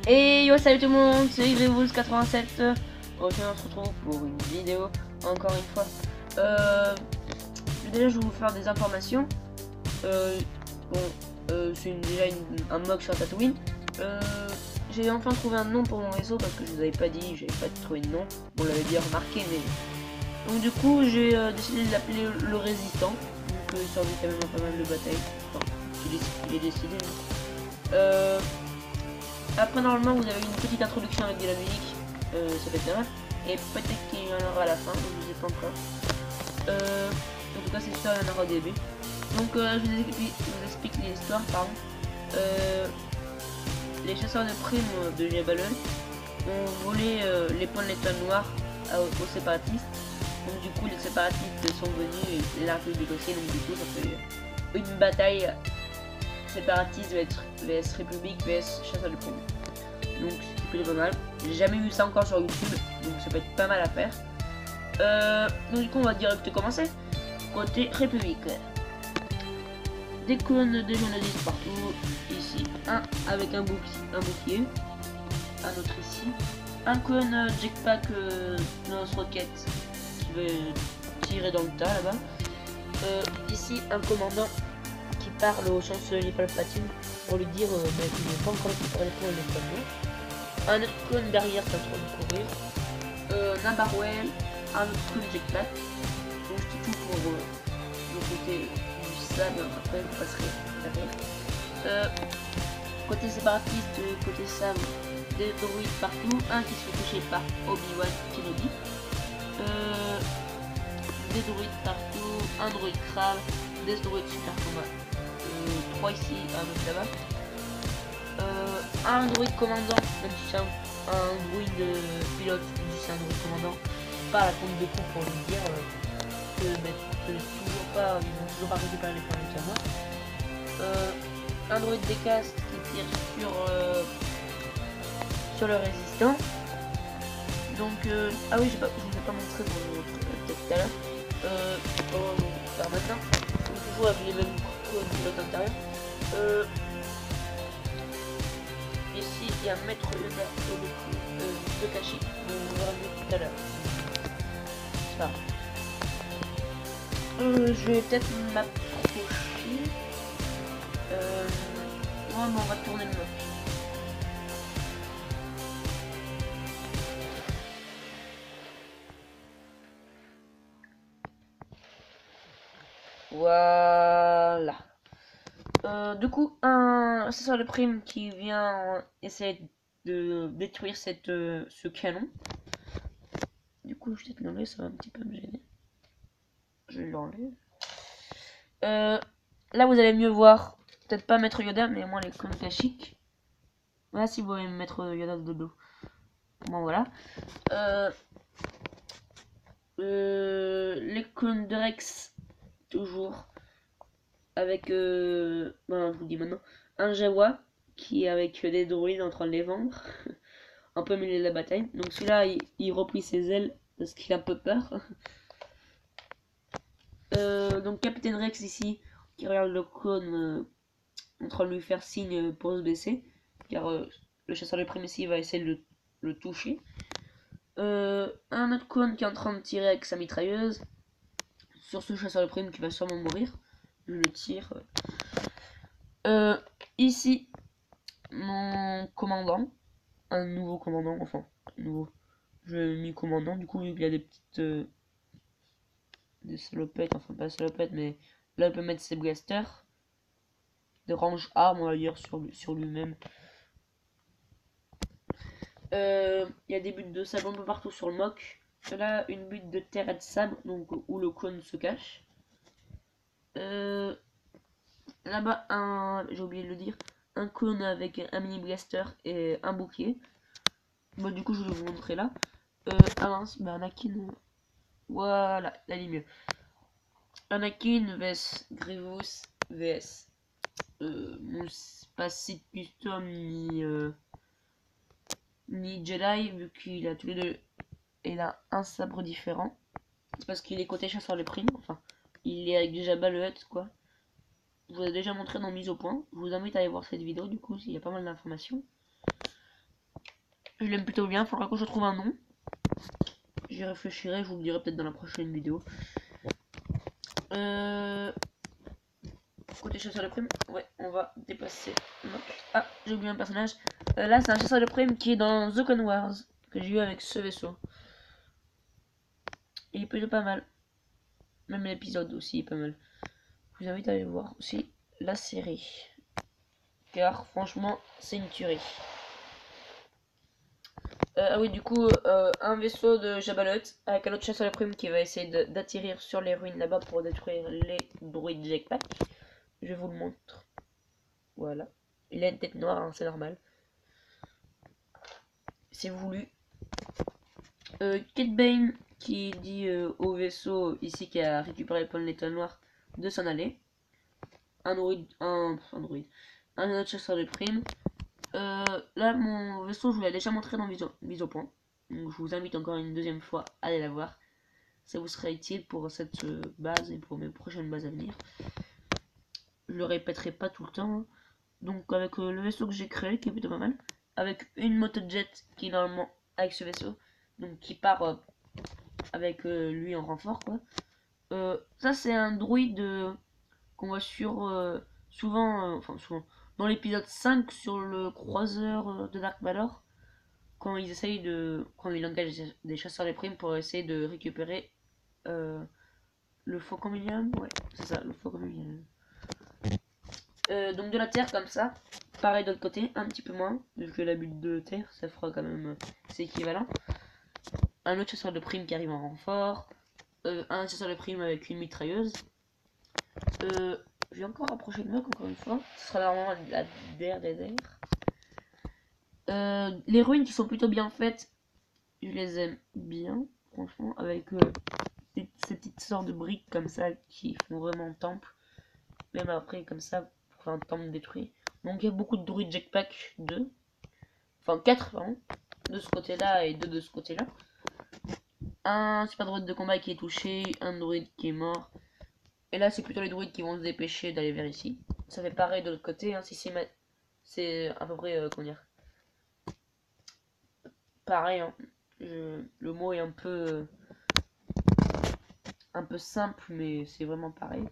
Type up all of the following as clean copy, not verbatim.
Et yo, salut tout le monde, c'est Grevous87. Ok, on se retrouve pour une vidéo, encore une fois. Déjà, je vais vous faire des informations. C'est déjà un mock sur Tatooine. J'ai enfin trouvé un nom pour mon réseau parce que je vous avais pas dit, j'avais pas trouvé de nom. On l'avait bien remarqué, mais. Donc, du coup, j'ai décidé de l'appeler le Résistant. Donc, il survit quand même à pas mal de batailles. Enfin, il est décidé. Après, normalement, vous avez une petite introduction avec de la musique, ça fait bien. Et peut-être qu'il y en aura à la fin, je sais pas encore. En tout cas, c'est sûr, il y en aura au début. Donc, je vous explique l'histoire, pardon. Les chasseurs de primes de Jabaloon ont volé les points de l'étoile noire aux séparatistes. Donc, du coup, les séparatistes sont venus et la République aussi. Donc, du coup, ça fait une bataille séparatiste vs République vs chasseurs de primes. Donc c'est plutôt pas mal. J'ai jamais vu ça encore sur YouTube, donc ça peut être pas mal à faire. Donc du coup on va direct commencer. Côté République. Des cônes de journalistes partout. Ici un avec un bouclier. Un autre ici. Un cône jetpack lance-roquette qui veut tirer dans le tas là-bas. Ici un commandant qui parle au chancelier Palpatine pour lui dire qu'il n'est pas encore récupéré les points de l'étoile noire. Un autre clone derrière qui est en train de courir, un Barwell, un autre clone jetpack. Donc c'est tout pour le côté du SAM, après vous passerez derrière. Côté séparatiste, côté SAM, des droïdes partout, un qui se fait toucher par Obi-Wan Kenobi. Des droïdes partout, un droïde crabe, des droïdes super combat. 3 ici, un autre là-bas. Un droïde commandant, même si c'est un droïde pilote, c'est un droïde commandant, pas à la compte de coup pour lui dire que ils vont toujours pas récupérer les points de l'étoile. Un droïde des casques qui tire sur le résistant. Donc ah oui, je vous ai pas montré peut-être tout à l'heure. On va le faire maintenant. Toujours avec les mêmes pilotes intérieurs. Ici, il y a Maître Yoda de Kashi, on verra mieux tout à l'heure. Ça. Je vais peut-être m'approcher. Ouais, mais on va tourner le mock. Voilà. Du coup, c'est ça le prime qui vient essayer de détruire ce canon. Du coup, je vais peut-être l'enlever, ça va un petit peu me gêner. Je l'enlève. Là, vous allez mieux voir. Peut-être pas Maître Yoda, mais au moins les clones Kashyyyk. Voilà, si vous voyez Maître Yoda de dos. Bon, voilà. Les clones de Rex, toujours. Avec, je vous dis maintenant, un Jawa qui est avec des droïdes en train de les vendre. Un peu au milieu de la bataille. Donc celui-là, il replie ses ailes parce qu'il a un peu peur. Donc Capitaine Rex ici, qui regarde le clone en train de lui faire signe pour se baisser. Car le chasseur de primes ici va essayer de le toucher. Un autre clone qui est en train de tirer avec sa mitrailleuse sur ce chasseur de primes qui va sûrement mourir. Je le tire. Ici, mon commandant. Un nouveau commandant, enfin, nouveau. Je l'ai mis commandant, du coup, vu qu'il y a des petites. Des salopettes, enfin pas salopettes, mais là, il peut mettre ses blasters. Des range armes, on va dire, sur lui-même. Il y a des buttes de sable un peu partout sur le mock. Là, une butte de terre et de sable, donc où le clone se cache. Là-bas, j'ai oublié de le dire, un clone avec un mini blaster et un bouclier. Bon, du coup, je vais vous montrer là. Anakin. Voilà, là il est mieux. Anakin vs Grievous vs pas site custom ni Jedi, vu qu'il a tous les deux. Il a un sabre différent. C'est parce qu'il est côté chasseur les primes. Enfin, il est avec déjà Jabba le Hutt, quoi. Je vous ai déjà montré dans mise au point. Je vous invite à aller voir cette vidéo, du coup, il y a pas mal d'informations. Je l'aime plutôt bien, faudra que je trouve un nom. J'y réfléchirai, je vous le dirai peut-être dans la prochaine vidéo. Côté chasseur de primes, ouais, on va déplacer. Ah, j'ai oublié un personnage. Là, c'est un chasseur de primes qui est dans The Clone Wars, que j'ai eu avec ce vaisseau. Il est plutôt pas mal. Même l'épisode aussi est pas mal. Je vous invite à aller voir aussi la série. Car franchement, c'est une tuerie. Ah oui, du coup, un vaisseau de Jabba the Hutt avec un autre chasseur de primes qui va essayer d'atterrir sur les ruines là-bas pour détruire les droïdes jetpack. Je vous le montre. Voilà. Il a une tête noire, hein, c'est normal. C'est voulu. Kate Bane qui dit au vaisseau ici qui a récupéré le point de l'étoile noire de s'en aller. Un autre chasseur de primes. Là, mon vaisseau, je vous l'ai déjà montré dans mise au point. Donc, je vous invite encore une deuxième fois à aller la voir. Ça vous sera utile pour cette base et pour mes prochaines bases à venir. Je le répéterai pas tout le temps. Hein. Donc, avec le vaisseau que j'ai créé, qui est plutôt pas mal, avec une motojet qui est normalement avec ce vaisseau, donc qui part avec lui en renfort, quoi. Ça, c'est un droïde qu'on voit sur souvent, dans l'épisode 5 sur le croiseur de Dark Vador, quand il engage des chasseurs des primes pour essayer de récupérer le Faucon Million, ouais, c'est ça, le Faucon Million. Donc de la terre comme ça, pareil de l'autre côté, un petit peu moins, vu que la bulle de terre, ça fera quand même, c'est équivalent. Un autre chasseur de primes qui arrive en renfort, un chasseur de primes avec une mitrailleuse. Je vais encore approcher de moi encore une fois, ce sera normalement la DR des airs. Les ruines qui sont plutôt bien faites, je les aime bien, franchement, avec ces petites sortes de briques comme ça qui font vraiment temple. Même après, comme ça, pour faire un temple détruit. Donc il y a beaucoup de druides jetpack 2. Enfin 4, pardon. De ce côté-là et 2 de ce côté-là. Un super druide de combat qui est touché, un druide qui est mort. Et là, c'est plutôt les druides qui vont se dépêcher d'aller vers ici. Ça fait pareil de l'autre côté, hein, si c'est à peu près, comment dire, pareil, hein. Le mot est un peu simple, mais c'est vraiment pareil.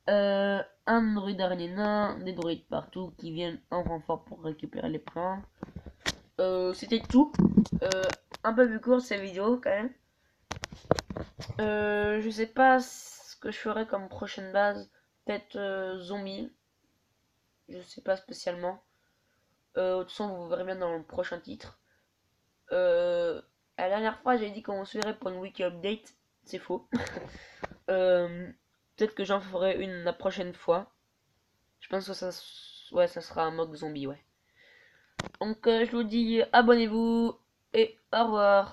Un druide araignée nain, des druides partout qui viennent en renfort pour récupérer les points. C'était tout. Un peu plus court cette vidéo quand même. Je sais pas ce que je ferai comme prochaine base. Peut-être zombie. Je sais pas spécialement. De toute façon, vous verrez bien dans le prochain titre. La dernière fois, j'ai dit qu'on se verrait pour une wiki update. C'est faux. Peut-être que j'en ferai une la prochaine fois. Je pense que ça sera un mode zombie, ouais. Donc, je vous dis abonnez-vous et au revoir.